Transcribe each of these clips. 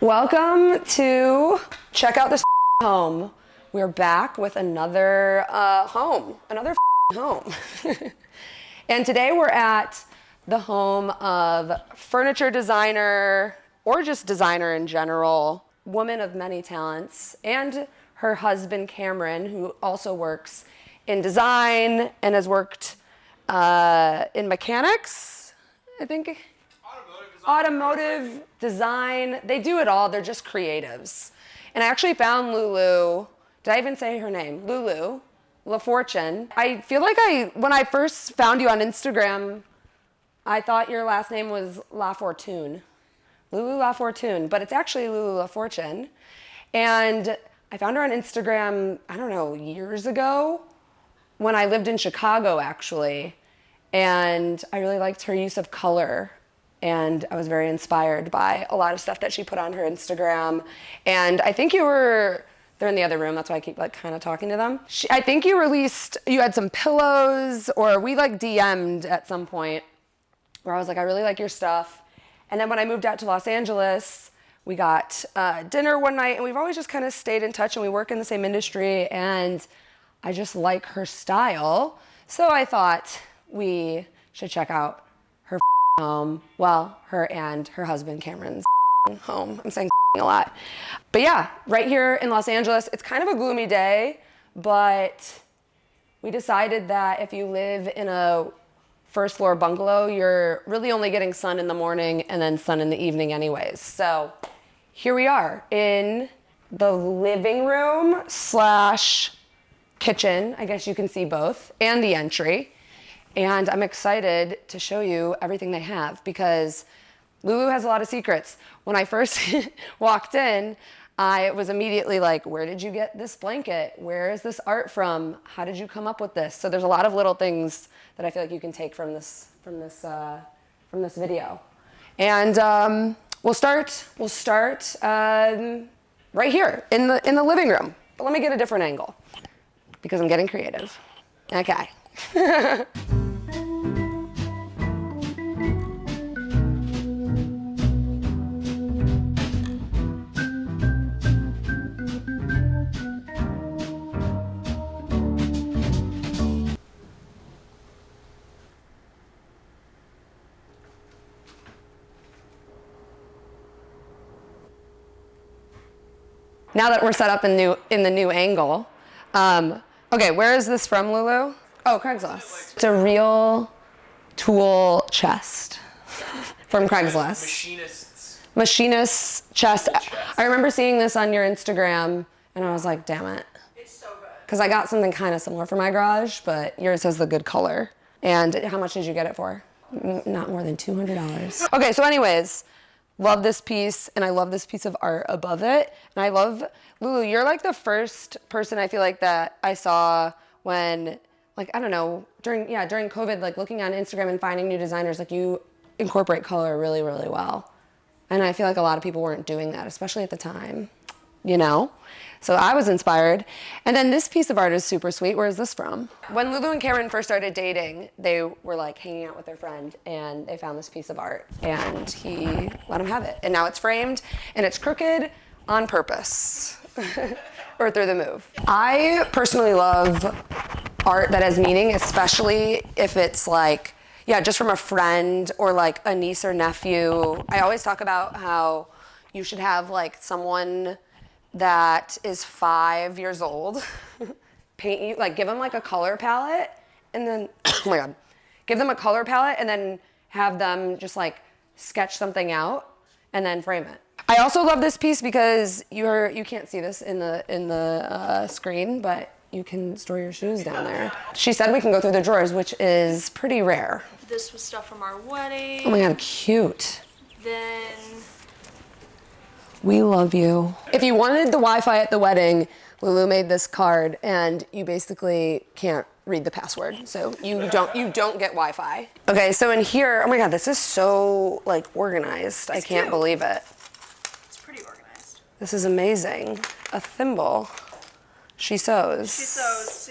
Welcome to check out this home. We're back with another home. And today we're at the home of furniture designer, or just designer in general, woman of many talents, and her husband Cameron, who also works in design and has worked in mechanics, I think. Automotive design. They do it all. They're just creatives. And I actually found Lulu. Did I even say her name? Lulu LaFortune. I feel like when I first found you on Instagram, I thought your last name was LaFortune. Lulu LaFortune, but it's actually Lulu LaFortune. And I found her on Instagram, I don't know, years ago when I lived in Chicago, actually. And I really liked her use of color. And I was very inspired by a lot of stuff that she put on her Instagram. And I think they're in the other room, that's why I keep kind of talking to them. I think you had some pillows, or we DM'd at some point where I was like, I really like your stuff. And then when I moved out to Los Angeles, we got dinner one night, and we've always just kind of stayed in touch, and we work in the same industry, and I just like her style. So I thought we should check out her home. Well, her and her husband Cameron's home. I'm saying a lot. But yeah, right here in Los Angeles, it's kind of a gloomy day, but we decided that if you live in a first floor bungalow, you're really only getting sun in the morning and then sun in the evening anyways. So here we are in the living room / kitchen. I guess you can see both, and the entry. And I'm excited to show you everything they have, because Lulu has a lot of secrets. When I first walked in, I was immediately like, where did you get this blanket? Where is this art from? How did you come up with this? So there's a lot of little things that I feel like you can take from this video. And we'll start right here in the living room. But let me get a different angle, because I'm getting creative. Okay. Now that we're set up in the new angle, okay, where is this from, Lulu? Oh, Craigslist. It's a real tool chest from Craigslist. Machinist's chest. I remember seeing this on your Instagram, and I was like, damn it. It's so good. Because I got something kind of similar for my garage, but yours has the good color. And how much did you get it for? Not more than $200. Okay, so anyways, love this piece, and I love this piece of art above it. And I love, Lulu, you're like the first person I feel like that I saw when, I don't know, during COVID, looking on Instagram and finding new designers, you incorporate color really, really well. And I feel like a lot of people weren't doing that, especially at the time, So I was inspired. And then this piece of art is super sweet. Where is this from? When Lulu and Cameron first started dating, they were hanging out with their friend, and they found this piece of art, and he let them have it. And now it's framed, and it's crooked on purpose, or through the move. I personally love art that has meaning, especially if it's just from a friend or a niece or nephew. I always talk about how you should have someone that is 5 years old paint you, give them a color palette, and then oh my god, give them a color palette and then have them just sketch something out and then frame it. I also love this piece because you can't see this in the screen, but you can store your shoes down there. She said we can go through the drawers, which is pretty rare. This was stuff from our wedding. Oh my god, cute. Then we love you. If you wanted the Wi-Fi at the wedding, Lulu made this card, and you basically can't read the password, so you don't get Wi-Fi. Okay, so in here, oh my god, this is so organized. I can't believe it. It's pretty organized. This is amazing. A thimble. She sews. She sews.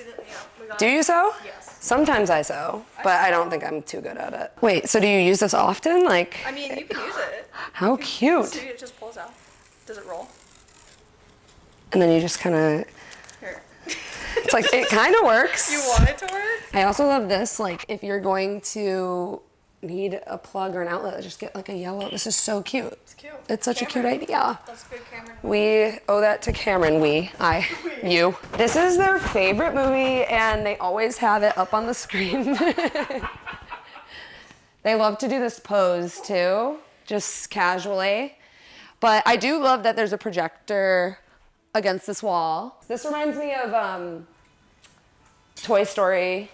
Do you sew? Yes. Sometimes I sew, but I don't think I'm too good at it. Wait, so do you use this often? I mean, you can use it. How cute. See, it just pulls out. Does it roll? And then you just kind of, Here. it's like, it kind of works. You want it to work? I also love this, like if you're going to need a plug or an outlet, just get like a yellow. This is so cute. It's cute. It's such Cameron. a cute idea. That's good, Cameron. We owe that to Cameron. You. This is their favorite movie, and they always have it up on the screen. They love to do this pose too, just casually. But I do love that there's a projector against this wall. This reminds me of Toy Story.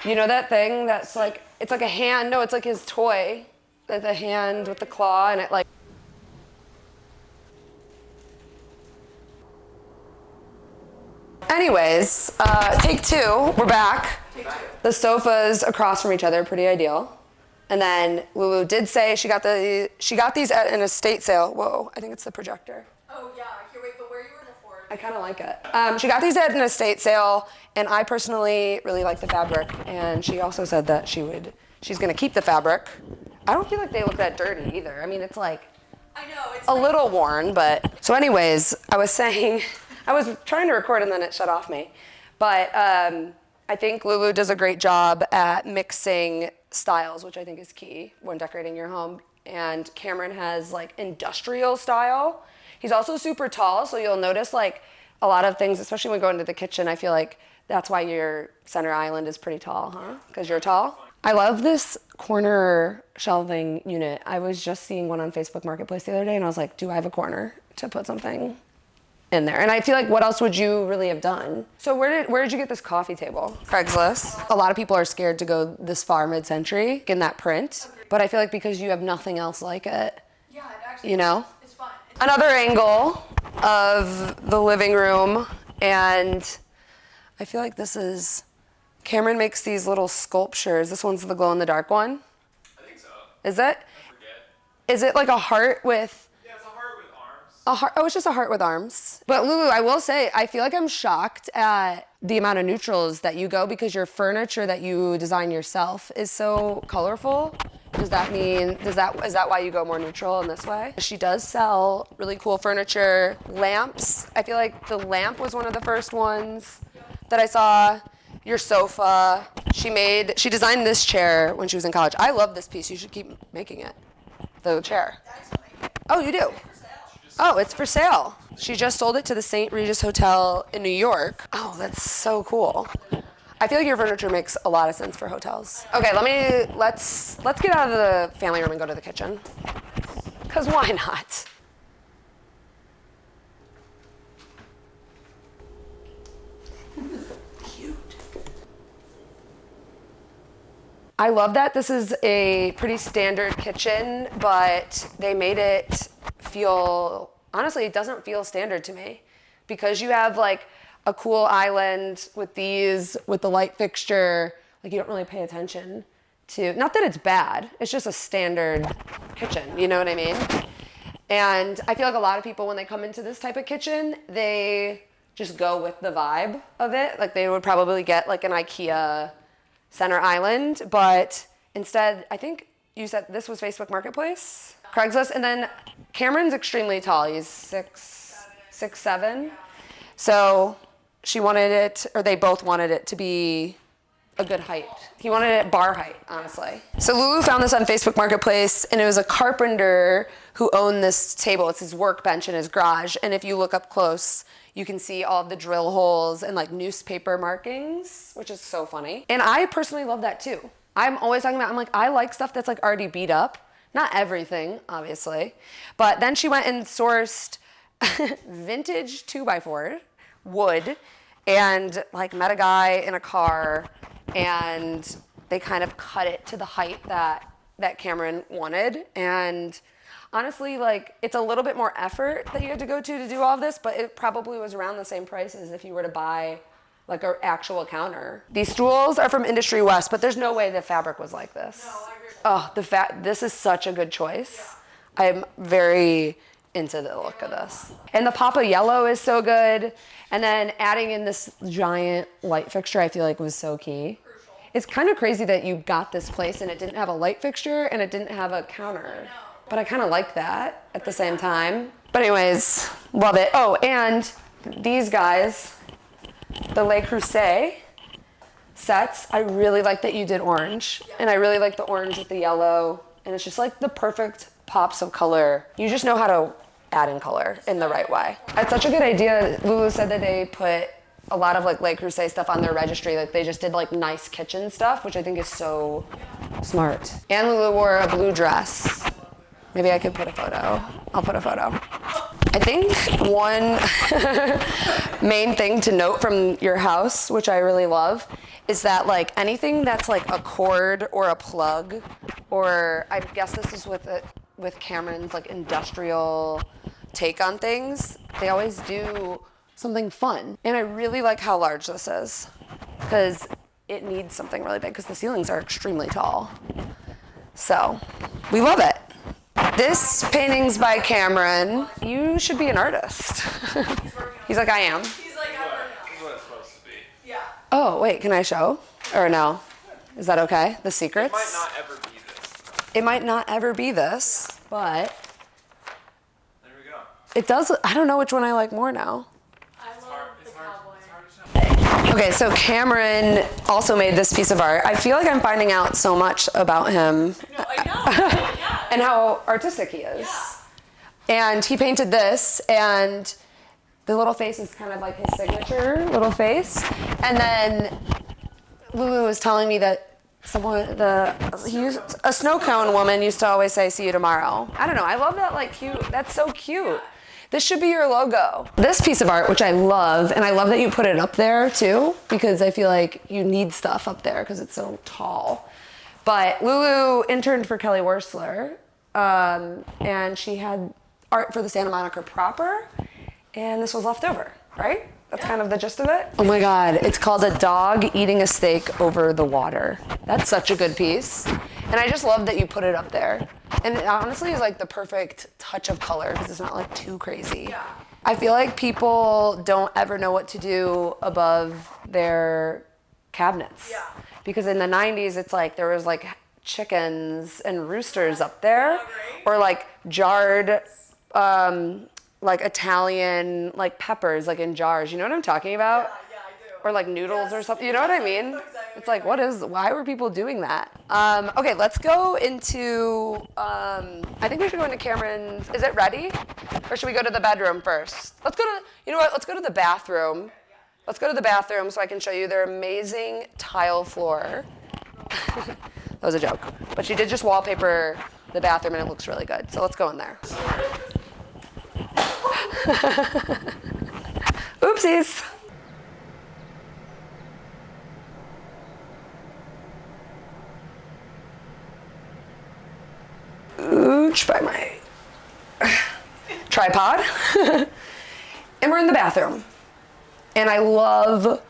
You know that thing that's like, it's like a hand, no, it's like his toy. The hand with the claw, and it like. Anyways, take two, we're back. Take two. The sofas across from each other, pretty ideal. And then Lulu did say she got these at an estate sale. Whoa, I think it's the projector. Oh yeah, here, wait, but where you were before? I kind of like it. She got these at an estate sale, and I personally really like the fabric. And she also said that she's gonna keep the fabric. I don't feel like they look that dirty either. I mean, it's like I know, it's a like, little worn, but. So anyways, I was saying, I was trying to record and then it shut off me. But I think Lulu does a great job at mixing styles, which I think is key when decorating your home. And Cameron has like industrial style. He's also super tall, so you'll notice like a lot of things, especially when going to the kitchen. I feel like that's why your center island is pretty tall, huh? Because you're tall. I love this corner shelving unit. I was just seeing one on Facebook Marketplace the other day, and I was like, do I have a corner to put something in there? And I feel like, what else would you really have done? So where did you get this coffee table? Craigslist. A lot of people are scared to go this far mid-century in that print, but I feel like because you have nothing else like it, yeah, it actually, you know? it's fun. Another angle of the living room, and I feel like this is, Cameron makes these little sculptures. This one's the glow-in-the-dark one. I think so. Is it? I forget. Is it like a heart with? Yeah, it's a heart with arms. A heart, oh, it's just a heart with arms. But Lulu, I will say, I feel like I'm shocked at the amount of neutrals that you go, because your furniture that you design yourself is so colorful. Does that mean, is that why you go more neutral in this way? She does sell really cool furniture, lamps. I feel like the lamp was one of the first ones that I saw. Your sofa. She designed this chair when she was in college. I love this piece. You should keep making it. The chair. Oh, you do? Oh, it's for sale. She just sold it to the St. Regis Hotel in New York. Oh, that's so cool. I feel like your furniture makes a lot of sense for hotels. Okay, let's get out of the family room and go to the kitchen. 'Cause why not? I love that this is a pretty standard kitchen, but they made it feel, honestly, it doesn't feel standard to me, because you have like a cool island with the light fixture, like you don't really pay attention to, not that it's bad, it's just a standard kitchen, you know what I mean? And I feel like a lot of people, when they come into this type of kitchen, they just go with the vibe of it. Like they would probably get like an IKEA center island, but instead, I think you said this was Facebook Marketplace, Craigslist, and then Cameron's extremely tall. He's 6'7". So she wanted it, or they both wanted it to be a good height. He wanted it bar height, honestly. So Lulu found this on Facebook Marketplace, and it was a carpenter who owned this table. It's his workbench in his garage, and if you look up close, you can see all of the drill holes and like newspaper markings, which is so funny. And I personally love that too. I'm always talking about, I like stuff that's like already beat up. Not everything, obviously. But then she went and sourced vintage 2x4 wood, and like met a guy in a car, and they kind of cut it to the height that Cameron wanted. And honestly, like, it's a little bit more effort that you had to go to do all of this, but it probably was around the same price as if you were to buy like an actual counter. These stools are from Industry West, but there's no way the fabric was like this. No, I agree. Oh, this is such a good choice. Yeah. I'm very into the look of this. And the pop of yellow is so good. And then adding in this giant light fixture, I feel like was so key. Crucial. It's kind of crazy that you got this place and it didn't have a light fixture and it didn't have a counter. But I kind of like that at the same time. But anyways, love it. Oh, and these guys, the Le Creuset sets, I really like that you did orange. And I really like the orange with the yellow. And it's just like the perfect pops of color. You just know how to add in color in the right way. It's such a good idea. Lulu said that they put a lot of like Le Creuset stuff on their registry. Like they just did like nice kitchen stuff, which I think is so smart. And Lulu wore a blue dress. Maybe I could put a photo. I'll put a photo. I think one main thing to note from your house, which I really love, is that like anything that's like a cord or a plug, or I guess this is with Cameron's like industrial take on things, they always do something fun. And I really like how large this is, because it needs something really big because the ceilings are extremely tall. So we love it. This painting's by Cameron. You should be an artist. He's like, I am. He's like, I'm working This is what it's supposed to be. Yeah. Oh, wait, can I show? Or no? Is that okay? The secrets? It might not ever be this. It might not ever be this, but There we go. it does. I don't know which one I like more now. I It's love hard, the it's hard, cowboy. it's hard to show. Okay, so Cameron also made this piece of art. I feel like I'm finding out so much about him No, I know. Yeah. and how artistic he is. Yeah. And he painted this, and the little face is kind of like his signature little face. And then Lulu was telling me that a snow cone woman used to always say, "See you tomorrow." I don't know. I love that, like, cute. That's so cute. This should be your logo. This piece of art, which I love, and I love that you put it up there too, because I feel like you need stuff up there because it's so tall. But Lulu interned for Kelly Wearstler, and she had art for the Santa Monica proper, and this was left over, right? That's kind of the gist of it. Oh my God, it's called A Dog Eating a Steak Over the Water. That's such a good piece. And I just love that you put it up there. And it honestly is like the perfect touch of color because it's not like too crazy. Yeah. I feel like people don't ever know what to do above their cabinets. Yeah. Because in the 90s, it's like there was like chickens and roosters up there, right? or like jarred, like Italian, like peppers, like in jars. You know what I'm talking about? Yeah, I do. Or like noodles or something. You know what I mean? Exactly It's like, why were people doing that? Okay, let's go into, I think we should go into Cameron's. Is it ready? Or should we go to the bedroom first? Let's go to, you know what? Let's go to the bathroom. Let's go to the bathroom so I can show you their amazing tile floor. That was a joke. But she did just wallpaper the bathroom and it looks really good. So let's go in there. Oopsies. Ooch by my tripod. And we're in the bathroom. And I love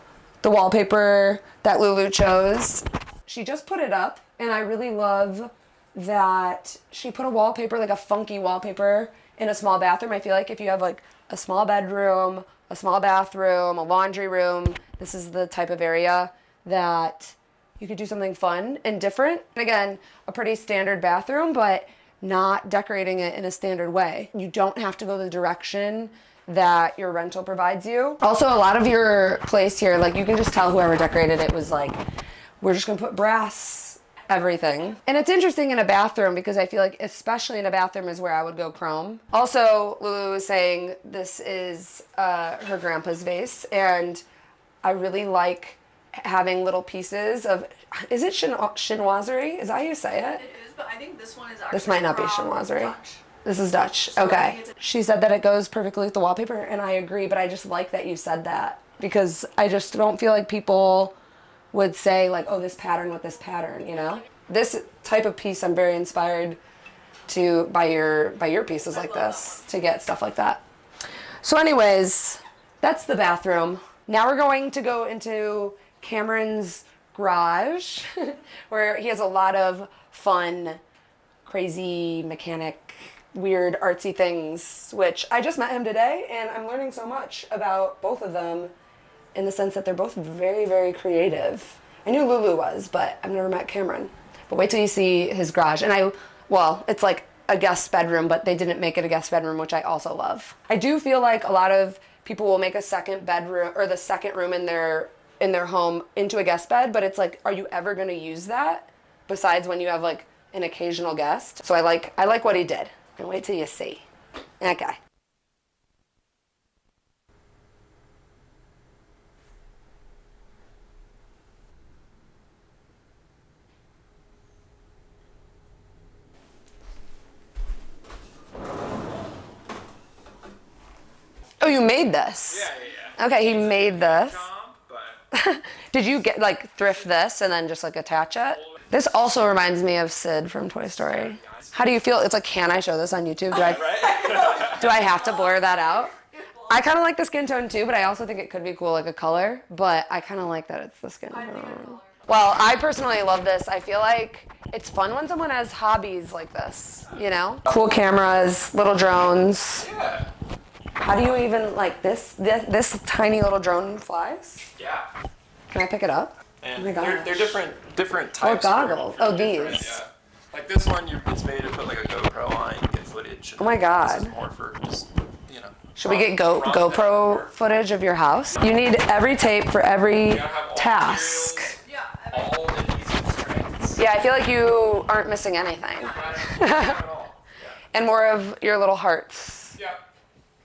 the wallpaper that Lulu chose. She just put it up, and I really love that she put a wallpaper, like a funky wallpaper, in a small bathroom. I feel like if you have like a small bedroom, a small bathroom, a laundry room, this is the type of area that you could do something fun and different. And again, a pretty standard bathroom, but not decorating it in a standard way. You don't have to go the direction that your rental provides you. Also, a lot of your place here, like you can just tell whoever decorated it was like, we're just gonna put brass everything. And it's interesting in a bathroom because I feel like especially in a bathroom is where I would go chrome. Also, Lulu was saying this is her grandpa's vase, and I really like having little pieces of, is it chinoiserie? Is that how you say it? It is, but I think this one is actually This might not be from chinoiserie. Dutch. This is Dutch. I Okay. think it's- She said that it goes perfectly with the wallpaper, and I agree, but I just like that you said that because I just don't feel like people would say like, oh, this pattern with this pattern, you know? This type of piece I'm very inspired to by your pieces like this to get stuff like that. So anyways, that's the bathroom. Now we're going to go into Cameron's garage where he has a lot of fun, crazy mechanic, weird artsy things, which I just met him today and I'm learning so much about both of them in the sense that they're both very, very creative. I knew Lulu was, but I've never met Cameron. But wait till you see his garage. And well, it's like a guest bedroom, but they didn't make it a guest bedroom, which I also love. I do feel like a lot of people will make a second bedroom or the second room in their home into a guest bed, but it's like, are you ever going to use that besides when you have like an occasional guest? So I like what he did. And wait till you see. Okay. Oh, you made this? Yeah. Okay, he made this. But Did you get like thrift this and then just like attach it? This also reminds me of Sid from Toy Story. How do you feel? It's like, can I show this on YouTube? Do I have to blur that out? I kind of like the skin tone too, but I also think it could be cool like a color, but I kind of like that it's the skin tone. Well, I personally love this. I feel like it's fun when someone has hobbies like this, you know? Cool cameras, little drones. yeah. How do you even like this tiny little drone flies? Yeah. Can I pick it up? And Oh my gosh. they're different types. goggles. for Oh, different- these. Yeah. Like this one, it's made to put like a GoPro on and get footage. And Oh my God. This is more for just, you know. Should we get front GoPro and footage of your house? You need every tape for every You gotta have all task. materials, all adhesive strengths. Yeah, I feel like you aren't missing anything. Not at all. And more of your little hearts. Yeah.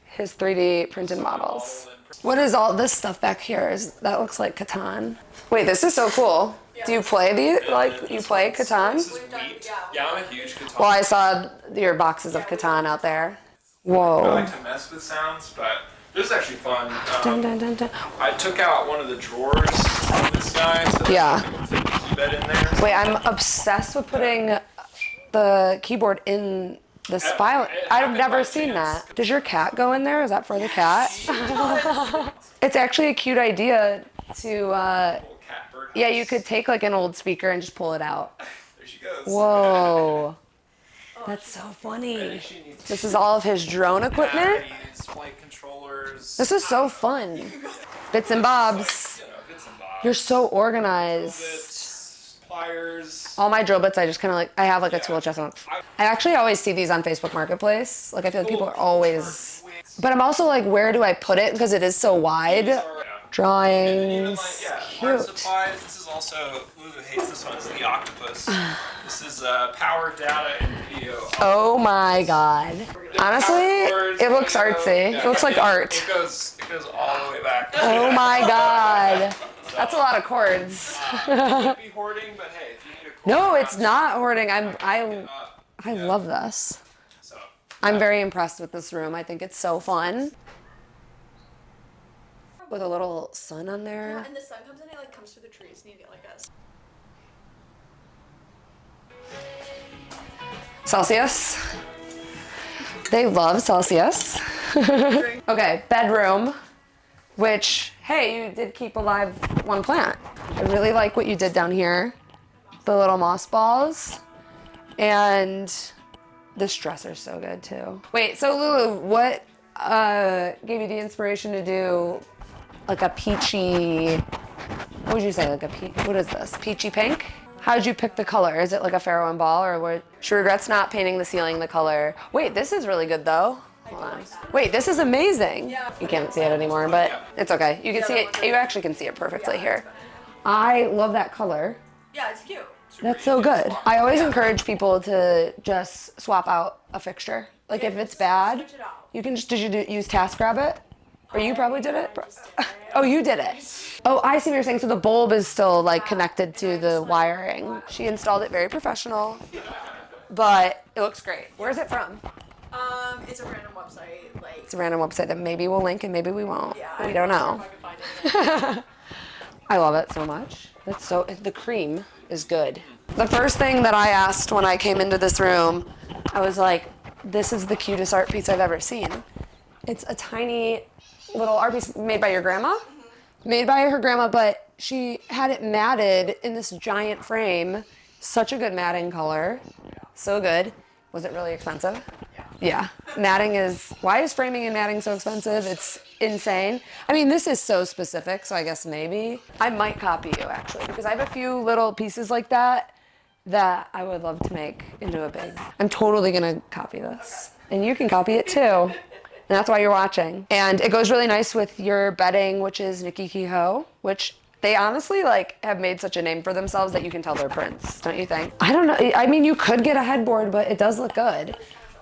His 3D printed models. What is all this stuff back here? That looks like Catan. Wait, this is so cool. Do you play you play Catan? This is wheat. Yeah, I'm a huge Catan. Well, I saw your boxes of Catan out there. I Whoa. like to mess with sounds, but this is actually fun. Dun, dun, dun, dun. I took out one of the drawers on this guy, so Yeah. I can fit the keyboard in there. Wait, I'm obsessed with putting the keyboard in this file. I've never seen that. Does your cat go in there? Is that for the cat? It's actually a cute idea to, Little cat bird yeah, house. you could take like an old speaker and just pull it out. There she goes. Whoa. That's so funny. This is all of his drone equipment. Batteries, flight controllers. This is so fun. Bits and bobs. You know, bits and bobs. You're so organized. Bits, pliers. All my drill bits, I just kind of like, I have like a tool chest on. I actually always see these on Facebook Marketplace. Like I feel like people are always, but I'm also like, where do I put it? Because it is so wide. Even Drawings, like, yeah, art cute. supplies. This is also, Lulu hates this one, it's the octopus. This is power data and video. Oh my God. Honestly, it looks artsy. It looks like art. It goes all the way back. Oh my God. That's a lot of cords. It could be hoarding, but hey, if you need a cord, No, it's not hoarding. I Yeah. love this. So, I'm very impressed with this room. I think it's so fun. With a little sun on there. And the sun comes in, it like comes through the trees, and you get like a. Celsius. They love Celsius. Okay, bedroom, which, hey, you did keep alive one plant. I really like what you did down here. The little moss balls. And this dresser's so good too. Wait, so Lulu, what gave you the inspiration to do like a peachy, what would you say, like a what is this, peachy pink? How did you pick the color? Is it like a Pharaoh and ball, or what? She regrets not painting the ceiling the color. Wait, this is really good though. Hold on. Wait, this is amazing. You can't see it anymore, but it's okay. You can see it, you actually can see it perfectly here. I love that color. Yeah, it's cute. That's so good. I always encourage people to just swap out a fixture. Like if it's bad, Switch it out. you can just, use TaskRabbit? Or you probably did it? Oh, you did it. Oh, I see what you're saying. So the bulb is still like connected to the wiring. She installed it very professional, but it looks great. Where's it from? It's a random website, like. It's a random website that maybe we'll link and maybe we won't. Yeah, We don't know. If I can find it. I love it so much. That's so, the cream is good. The first thing that I asked when I came into this room, I was like, this is the cutest art piece I've ever seen. It's a tiny little art piece made by your grandma? Made by her grandma, but she had it matted in this giant frame. Such a good matting color. So good. Was it really expensive? Yeah. Matting is, why is framing and matting so expensive? It's insane. I mean, this is so specific, so I guess maybe. I might copy you actually, because I have a few little pieces like that that I would love to make into a big. I'm totally gonna copy this. And you can copy it too. And that's why you're watching. And it goes really nice with your bedding, which is Nikki Kehoe, which they honestly like have made such a name for themselves that you can tell they're Prince, don't you think? I don't know. I mean, you could get a headboard, but it does look good.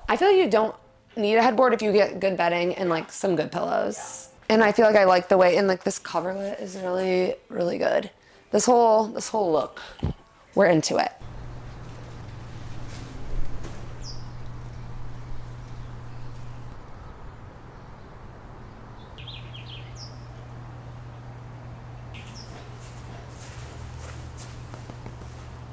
I feel like you don't need a headboard if you get good bedding and like some good pillows. And I feel like I like the way, and like this coverlet is really, really good. This whole look, we're into it.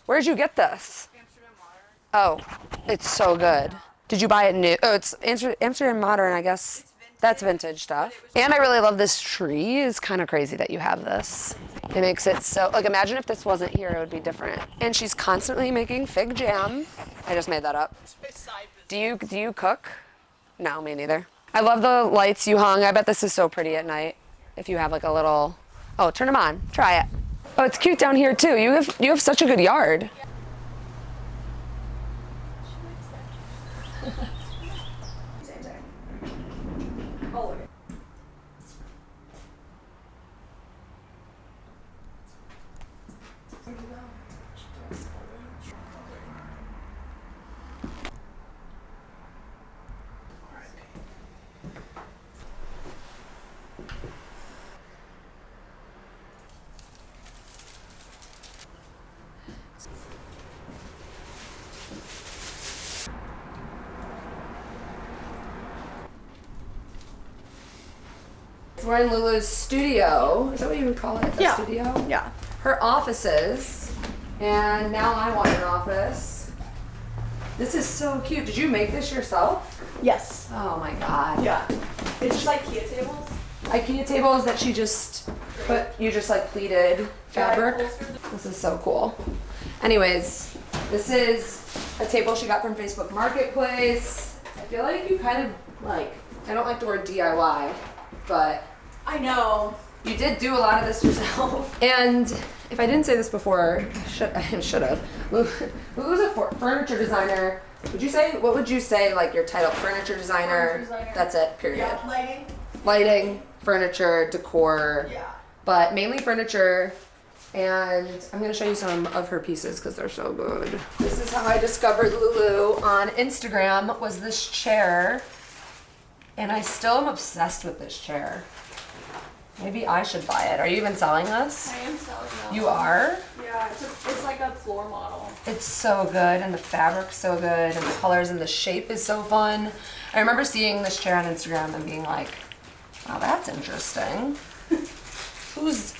Where'd you get this? Amsterdam Water. Oh, it's so good. Did you buy it new? Oh, it's Amsterdam Modern, I guess. That's vintage stuff. And I really love this tree. It's kind of crazy that you have this. It makes it so, like, imagine if this wasn't here, it would be different. And she's constantly making fig jam. I just made that up. Do you cook? No, me neither. I love the lights you hung. I bet this is so pretty at night. If you have like a little, oh, turn them on. Try it. Oh, it's cute down here too. You have such a good yard. We're in Lulu's studio. Is that what you would call it? A studio? Yeah. Her offices. And now I want an office. This is so cute. Did you make this yourself? Yes. Oh my god. Yeah. It's just IKEA tables. IKEA tables that she just you just like pleated fabric. This is so cool. Anyways, this is a table she got from Facebook Marketplace. I feel like you kind of like, I don't like the word DIY, but I know. you did do a lot of this yourself. And if I didn't say this before, I should have. Lulu's a furniture designer. What would you say like your title? Furniture designer. That's it, period. Yeah. Lighting. Lighting, furniture, decor. Yeah. But mainly furniture. And I'm gonna show you some of her pieces because they're so good. This is how I discovered Lulu on Instagram, was this chair. And I still am obsessed with this chair. Maybe I should buy it. Are you even selling this? I am selling them. You are? Yeah, it's like a floor model. It's so good, and the fabric's so good, and the colors and the shape is so fun. I remember seeing this chair on Instagram and being like, wow, that's interesting. Who's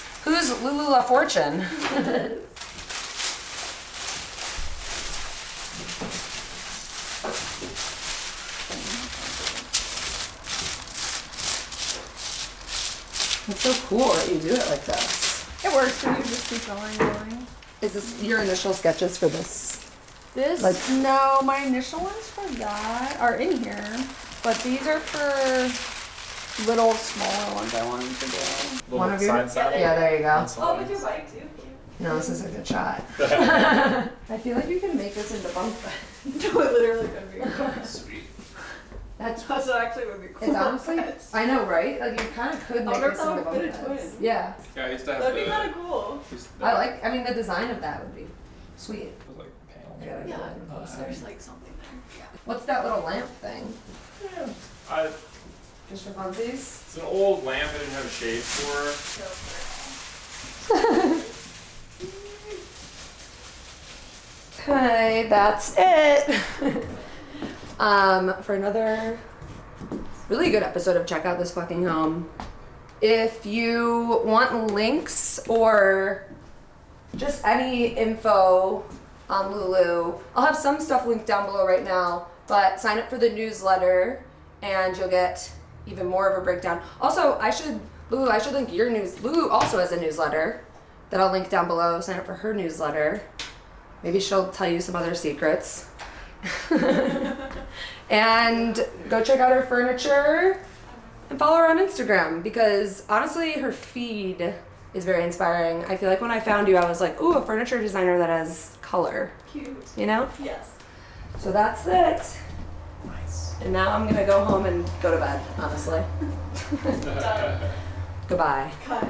Lulu LaFortune? It's so cool that you do it like this. It works when you just keep going. Is this your initial sketches for this? This? Like- No, my initial ones for that are in here. But these are for little smaller ones I wanted to do. One of your? Side saddle. Yeah, there you go. Oh, with your bike too. No, this is a good shot. I feel like you can make this into bunk bed. No, it literally could be. Sweet. That's actually would be cool. It's honestly, I know, right? Like you kind of could make wonder if this that into would bunk fit a beds. twin. Yeah, Yeah, I used to have That'd be kind of cool. I mean, the design of that would be sweet. like panels. I gotta Yeah, get it closer. there's like something there. What's that little lamp thing? Yeah. Just for funsies? It's an old lamp I didn't have a shade for. Okay, that's it. For another really good episode of Check Out This Fucking Home. If you want links or just any info on Lulu, I'll have some stuff linked down below right now, but sign up for the newsletter and you'll get even more of a breakdown. Also, I should link your news. Lulu also has a newsletter that I'll link down below. Sign up for her newsletter. Maybe she'll tell you some other secrets. And go check out her furniture and follow her on Instagram because honestly her feed is very inspiring. I feel like when I found you I was like, ooh, a furniture designer that has color. Cute. You know? Yes. So that's it. Nice. And now I'm gonna go home and go to bed, honestly. Done. Goodbye. Cut.